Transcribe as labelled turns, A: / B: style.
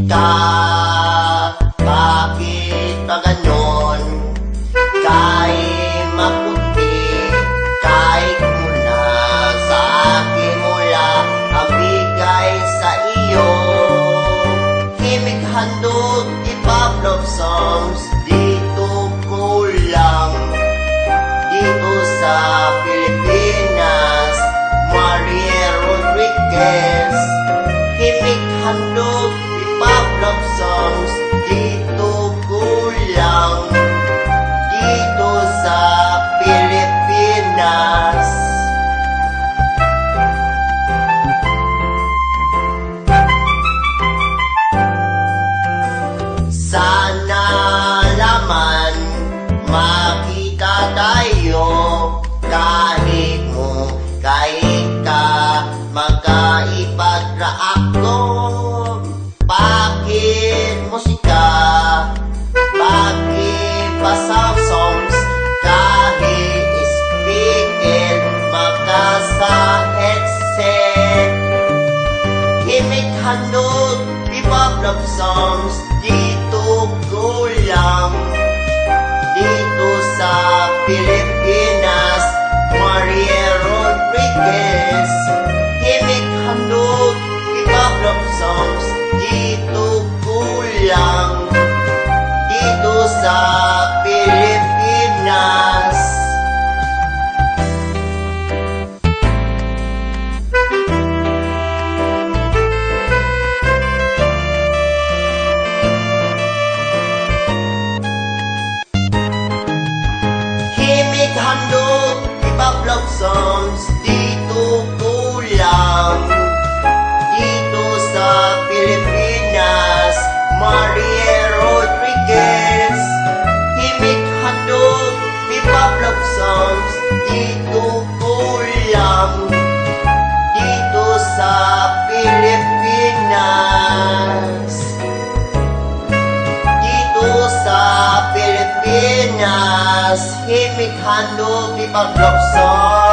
A: ka, bakit pa ganon? Kahit maputi, kahit muna sa akin mula ang bigay sa iyo. Himig handog, hip-hop love songs, dito ko lang, dito sa Pilipinas. Maria Rodriguez, himig handog, hip-hop love songs, dito ko lang, dito sa Pilipinas. Sana laman makita tayo, kahit mo, kahit ka, magkaipag-reaksyon. Bakit musika, bakit pasang songs, kahit speaker, magkasa headset. Himig handog, hip-hop love songs, dito ko lang, dito sa Pilipinas. Maria Rodriguez, himig handog, hip-hop love songs, dito ko lang, dito sa Pilipinas. Himig handog, hip-hop love songs, dito ko lang, dito sa Pilipinas. Maria Rodriguez, himig handog, hip-hop love songs, dito ko lang, dito sa Pilipinas. Dito sa Pilipinas, himig handog, hip-hop love songs.